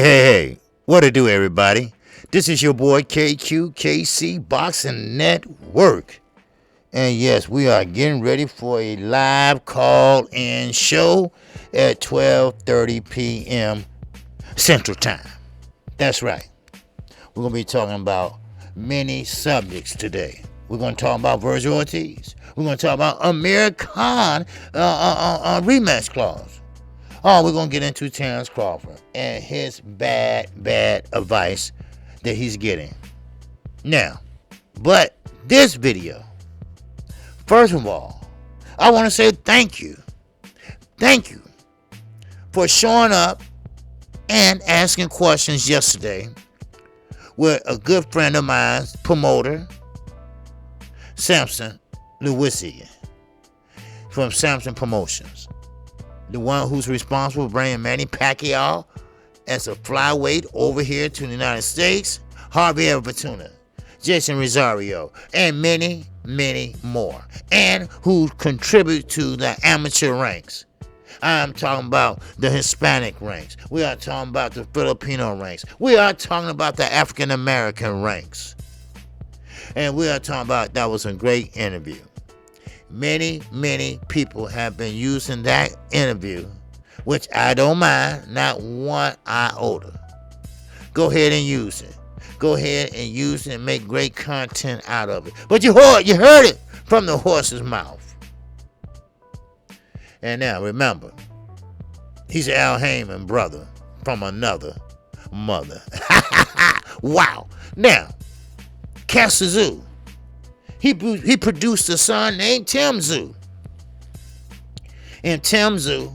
Hey, what to do, everybody? This is your boy KQKC Boxing Network. And yes, we are getting ready for a live call-in show at 12:30 p.m. Central Time. That's right. We're going to be talking about many subjects today. We're going to talk about Virgil Ortiz. We're going to talk about Amir Khan rematch clause. Oh, we're going to get into Terrence Crawford and his bad advice that he's getting. Now, but this video, first of all, I want to say thank you. Thank you for showing up and asking questions yesterday with a good friend of mine, promoter, Samson Lewisi from Samson Promotions. The one who's responsible for bringing Manny Pacquiao as a flyweight over here to the United States, Javier Fortuna, Jason Rosario, and many, many more, and who contribute to the amateur ranks. I'm talking about the Hispanic ranks. We are talking about the Filipino ranks. We are talking about the African American ranks. And we are talking about, that was a great interview. Many, many people have been using that interview, which I don't mind, not one iota. Go ahead and use it. Go ahead and use it and make great content out of it. But you heard it from the horse's mouth. And now remember, he's Al Heyman brother from another mother. Wow. Now, Tszyu. He produced a son named Tszyu. And Tszyu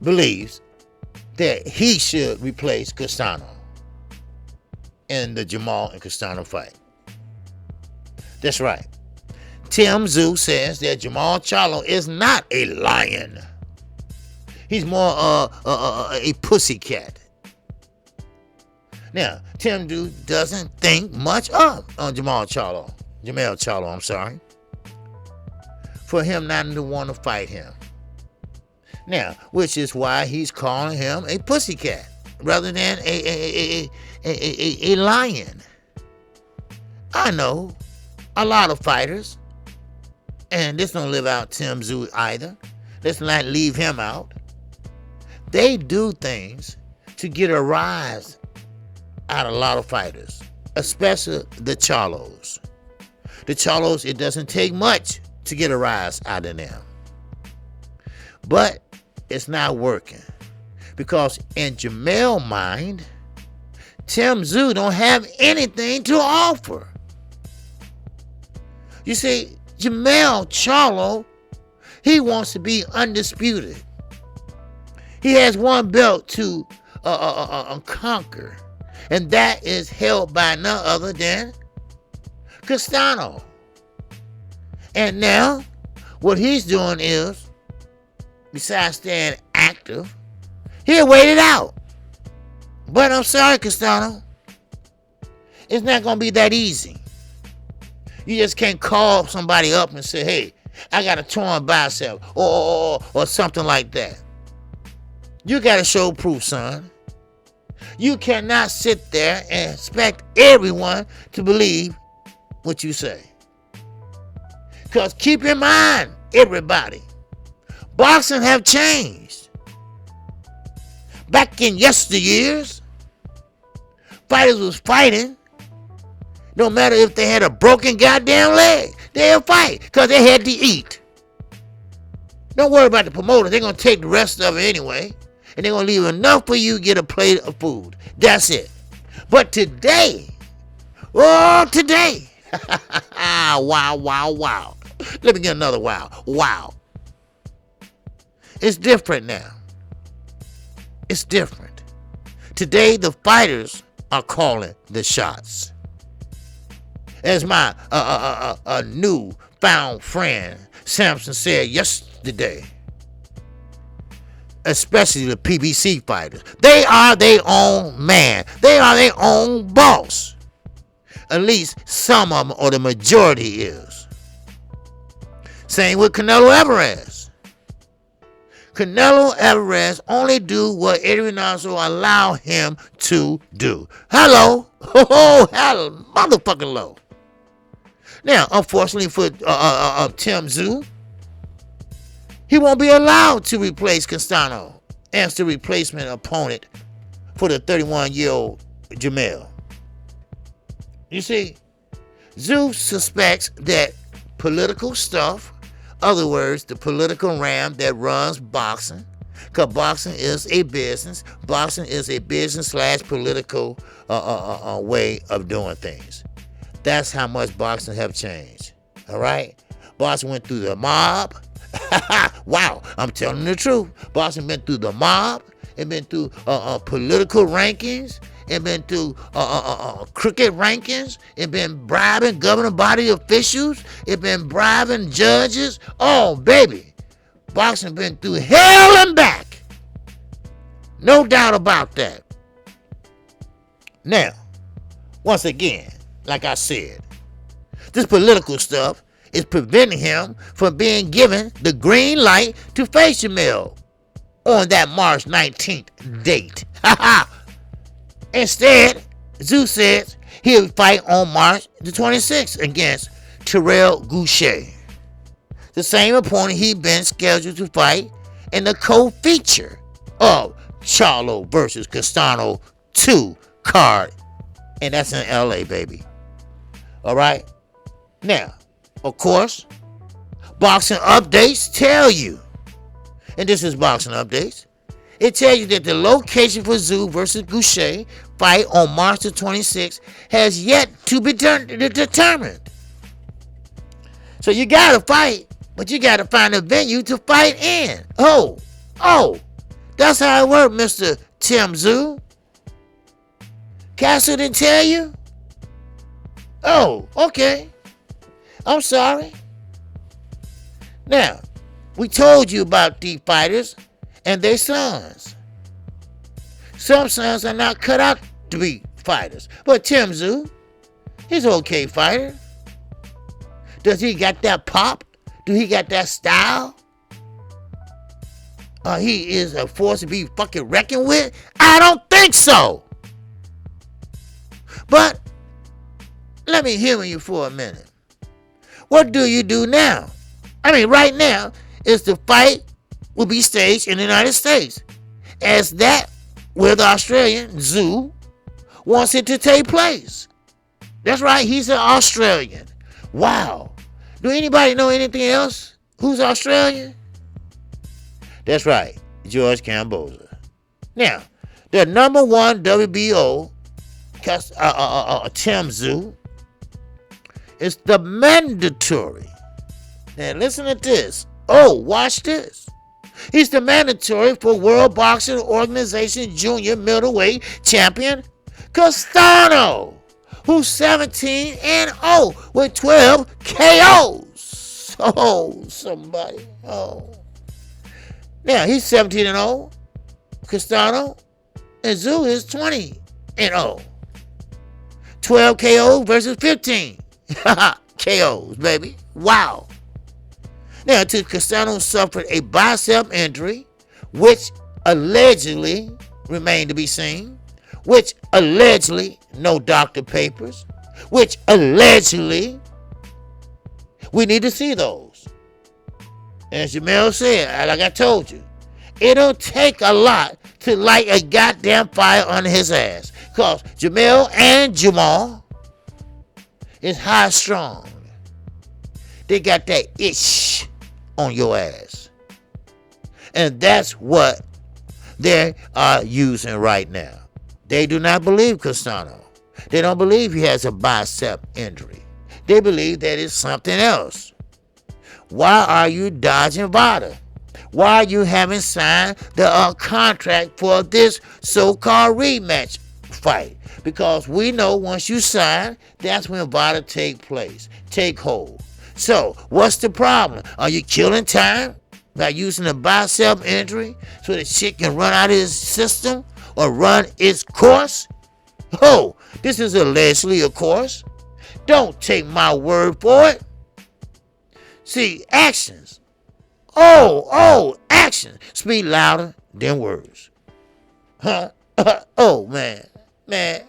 believes that he should replace Castano in the Jermell and Castano fight. That's right. Tszyu says that Jermell Charlo is not a lion. He's more a pussycat. Now, Tszyu doesn't think much of Jermell Charlo, I'm sorry, for him not to want to fight him. Now, which is why he's calling him a pussycat rather than a lion. I know a lot of fighters, and this don't live out Tszyu either. Let's not leave him out. They do things to get a rise out of a lot of fighters, especially the Charlos. The Charlos, it doesn't take much to get a rise out of them. But it's not working. Because in Jermell's mind, Tszyu don't have anything to offer. You see, Jermell Charlo, he wants to be undisputed. He has one belt to conquer. And that is held by none other than Castano. And now, what he's doing is, besides staying active, he'll wait it out. But I'm sorry, Castano. It's not going to be that easy. You just can't call somebody up and say, hey, I got a torn bicep, or something like that. You got to show proof, son. You cannot sit there and expect everyone to believe what you say. Because keep in mind, everybody, boxing have changed. Back in yesteryears, fighters was fighting. No matter if they had a broken goddamn leg, they'll fight because they had to eat. Don't worry about the promoter. They're going to take the rest of it anyway. And they're going to leave enough for you to get a plate of food. That's it. But today, today, wow. Let me get another wow. It's different now. It's different. Today, the fighters are calling the shots. As my new-found friend, Samson, said yesterday, especially the PBC fighters. They are their own man. They are their own boss. At least some of them, or the majority is. Same with Canelo Alvarez. Canelo Alvarez only do what Eddie Reynoso allow him to do. Hello. Oh, hello. Motherfucking low. Now, unfortunately for Tszyu, he won't be allowed to replace Castano as the replacement opponent for the 31-year-old Jermell. You see, Tszyu suspects that political stuff, other words, the political ram that runs boxing, because boxing is a business. Boxing is a business/political way of doing things. That's how much boxing have changed. All right? Boxing went through the mob. Wow, I'm telling the truth. Boxing been through the mob. It been through political rankings. It been through cricket rankings. It been bribing governing body officials. It been bribing judges. Oh, baby. Boxing been through hell and back. No doubt about that. Now, once again, like I said, this political stuff is preventing him from being given the green light to face Jermell on that March 19th date. Instead, Tszyu says he'll fight on March the 26th against TERRE, the same opponent he'd been scheduled to fight in the co-feature of Charlo versus Castano 2 card. And that's in LA, baby. All right? Now, of course, boxing updates tell you, and this is boxing updates, it tells you that the location for Tszyu versus Goucher fight on March the 26th has yet to be determined. So you gotta fight, but you gotta find a venue to fight in. Oh, that's how it works, Mr. Tszyu. Castle didn't tell you? Oh, okay. I'm sorry. Now, we told you about these fighters and their sons. Some sons are not cut out to be fighters. But Tszyu, he's an okay fighter. Does he got that pop? Do he got that style? He is a force to be fucking reckoned with? I don't think so. But let me humor you for a minute. What do you do now? I mean, right now, is the fight will be staged in the United States. As that where the Australian, Tszyu, wants it to take place. That's right, he's an Australian. Wow. Do anybody know anything else who's Australian? That's right, George Camboza. Now, the number one WBO, Tszyu, is the mandatory. Now listen to this. Oh, watch this. He's the mandatory for World Boxing Organization Junior Middleweight Champion Castano, who's 17-0 with 12 KOs. Oh, somebody. Oh. Now, he's 17-0, Castano, and Tszyu is 20-0. 12 KOs versus 15 KOs, baby. Wow. Now, Castano suffered a bicep injury, which allegedly remained to be seen, which allegedly no doctor papers, which allegedly we need to see those. As Jermell said, like I told you, it'll take a lot to light a goddamn fire under his ass. Because Jermell and Jamal is high strong. They got that itch on your ass. And that's what they are using right now. They do not believe Castano. They don't believe he has a bicep injury. They believe that it's something else. Why are you dodging VADA? Why are you haven't signed the contract for this so-called rematch fight? Because we know once you sign, that's when VADA take hold. So, what's the problem? Are you killing time by using a bicep injury so the shit can run out of his system or run its course? Oh, this is allegedly a course. Don't take my word for it. See, actions. Actions actions speak louder than words. Huh? Oh, man. Man.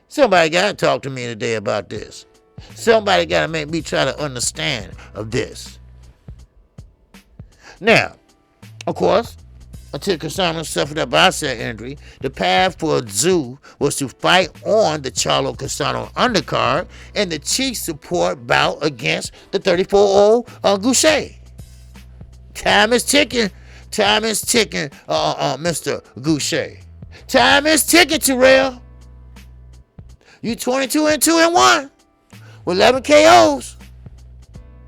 Somebody got to talk to me today about this. Somebody got to make me try to understand of this. Now, of course, until Castano suffered a bicep injury, the path for Tszyu was to fight on the Charlo Castano undercard and the chief support bout against the 34-0 Goucher. Time is ticking. Time is ticking, Mr. Goucher. Time is ticking, Terrell. You 22-2-1 with 11 KOs.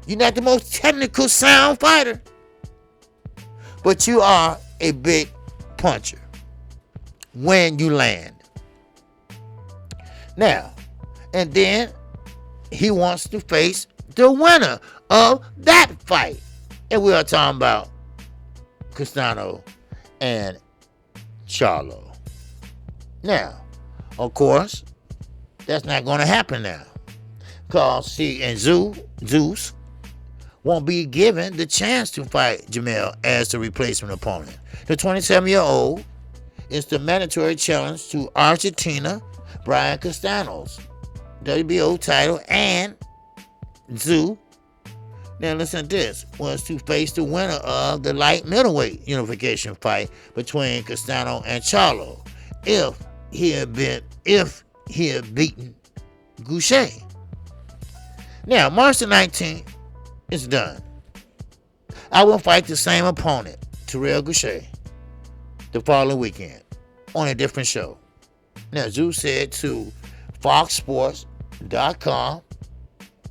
You're not the most technical sound fighter, but you are a big puncher when you land. Now, and then he wants to face the winner of that fight. And we are talking about Castano and Charlo. Now, of course, that's not going to happen now. Because, see, and Zeus won't be given the chance to fight Jermell as the replacement opponent. The 27-year-old is the mandatory challenge to Argentina Brian Castano's WBO title, and Tszyu, now listen to this, was to face the winner of the light middleweight unification fight between Castano and Charlo if he had beaten Goucher. Now, March the 19th is done. I will fight the same opponent, Terrell Goucher, the following weekend on a different show. Now, Tszyu said to FoxSports.com,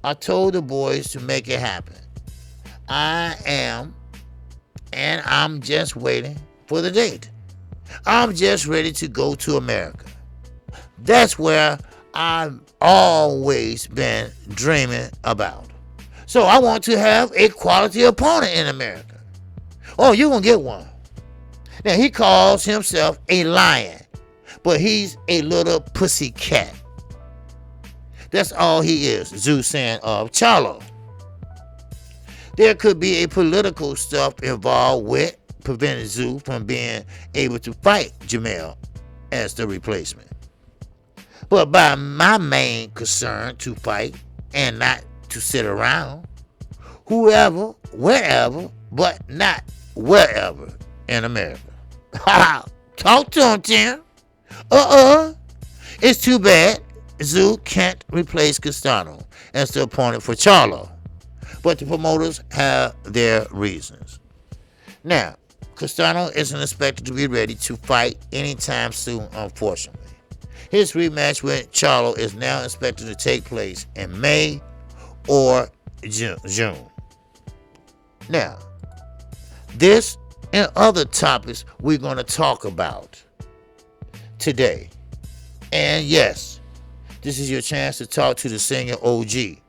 I told the boys to make it happen. I'm just waiting for the date. I'm just ready to go to America. That's where I've always been dreaming about. So I want to have a quality opponent in America. Oh, you're going to get one. Now, he calls himself a lion, but he's a little pussy cat. That's all he is, Tszyu saying of Charlo. There could be a political stuff involved with preventing Tszyu from being able to fight Jermell as the replacement. But by my main concern to fight and not to sit around, whoever, wherever, but not wherever in America. Talk to him, Tim. It's too bad Tszyu can't replace Castano as the opponent for Charlo, but the promoters have their reasons. Now, Castano isn't expected to be ready to fight anytime soon, unfortunately. His rematch with Charlo is now expected to take place in May or June. Now, this and other topics we're going to talk about today. And yes, this is your chance to talk to the senior OG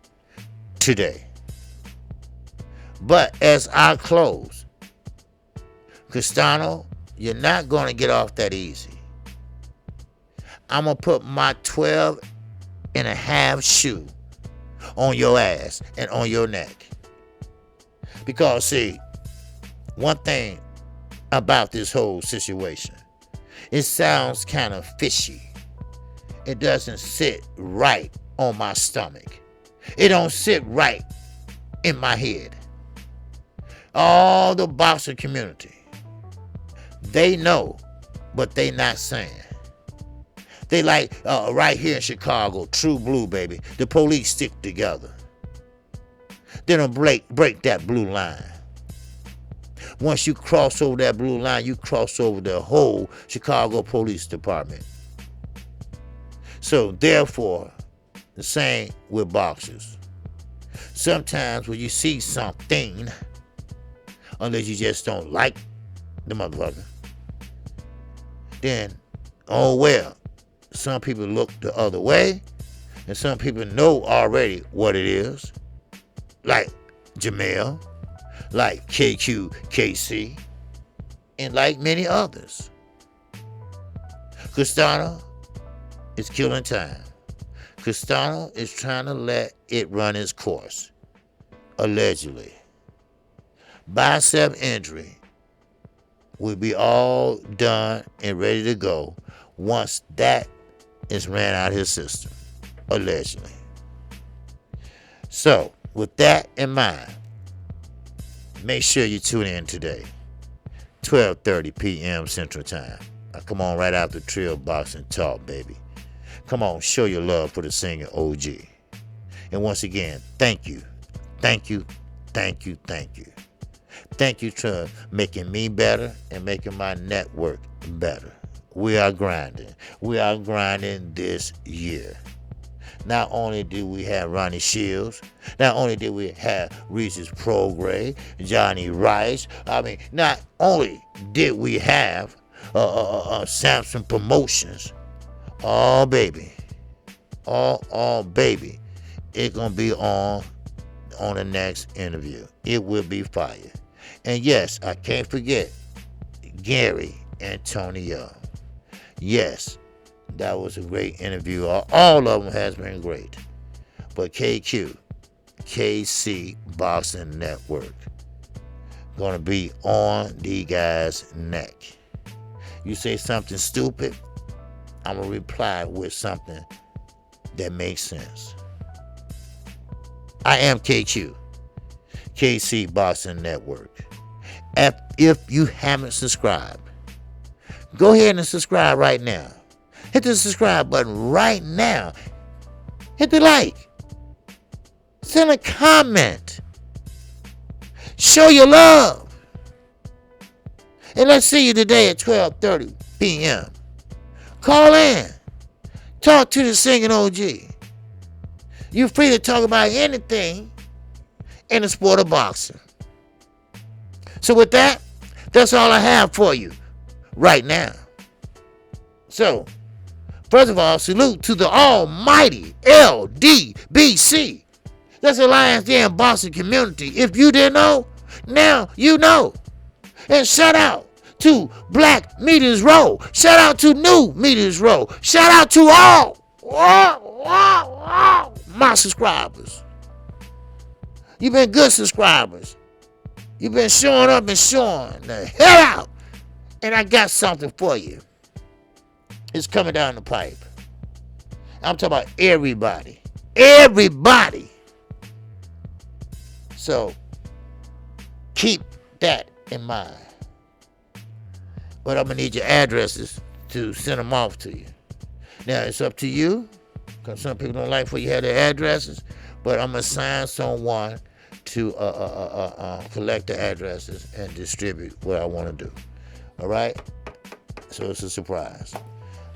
today. But as I close, Castano, you're not going to get off that easy. I'm going to put my 12 and a half shoe on your ass and on your neck. Because, see, one thing about this whole situation, it sounds kind of fishy. It doesn't sit right on my stomach. It don't sit right in my head. All the boxing community, they know, but they not saying. They like, right here in Chicago, true blue, baby. The police stick together. They don't break that blue line. Once you cross over that blue line, you cross over the whole Chicago Police Department. So therefore, the same with boxers. Sometimes when you see something, unless you just don't like the motherfucker, then, oh well, some people look the other way, and some people know already what it is, like Jermell, like KQKC, and like many others. Castano is killing time. Castano is trying to let it run its course, allegedly. Bicep injury will be all done and ready to go once that is ran out of his system, allegedly. So, with that in mind, make sure you tune in today, 12:30 p.m. Central Time. Now, come on, right after Trill Boxing Talk, baby. Come on, show your love for the singing OG. And once again, thank you. Thank you. Thank you. Thank you. Thank you for making me better and making my network better. We are grinding. We are grinding this year. Not only do we have Ronnie Shields, not only did we have Regis Prograis, Johnny Rice. Not only did we have Samson Promotions. Oh, baby. Oh, baby. It's going to be on the next interview. It will be fire. And yes, I can't forget Gary Antonio. Yes, that was a great interview. All of them has been great. But KQKC Boxing Network gonna be on the guy's neck. You say something stupid, I'm gonna reply with something that makes sense. I am KC Boxing Network. If you haven't subscribed, go ahead and subscribe right now. Hit the subscribe button right now. Hit the like. Send a comment. Show your love. And let's see you today at 12:30 p.m. Call in. Talk to the singing OG. You're free to talk about anything in the sport of boxing. So with that, that's all I have for you right now. So, first of all, salute to the almighty LDBC. That's the Lions Den boxing community. If you didn't know, now you know. And shout out to Black Meters Row. Shout out to New Meters Row. Shout out to all my subscribers. You've been good subscribers. You've been showing up and showing the hell out. And I got something for you. It's coming down the pipe. I'm talking about everybody. Everybody. So, keep that in mind. But I'm going to need your addresses to send them off to you. Now, it's up to you, because some people don't like for you to have their addresses, but I'm going to assign someone to collect the addresses and distribute what I want to do. All right? So it's a surprise.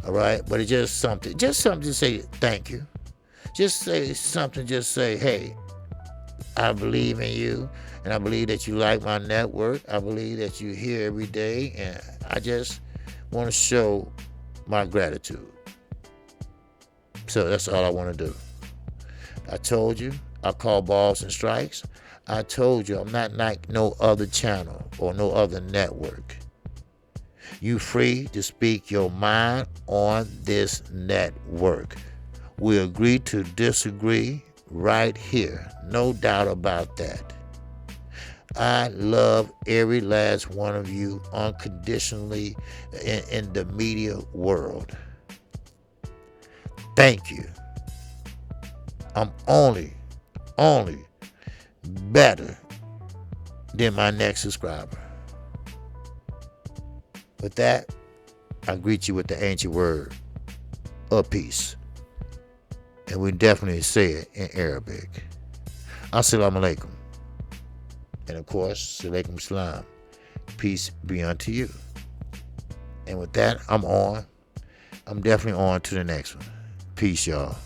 All right? But it's just something to say thank you. Just say something, just say, hey, I believe in you, and I believe that you like my network. I believe that you're here every day, and I just want to show my gratitude. So that's all I want to do. I told you, I call balls and strikes. I told you, I'm not like no other channel or no other network. You free to speak your mind on this network. We agree to disagree right here. No doubt about that. I love every last one of you unconditionally in the media world. Thank you. I'm only better than my next subscriber. With that, I greet you with the ancient word of peace. And we definitely say it in Arabic. Assalamu alaikum. And of course, alaikum salam. Peace be unto you. And with that, I'm definitely on to the next one. Peace, y'all.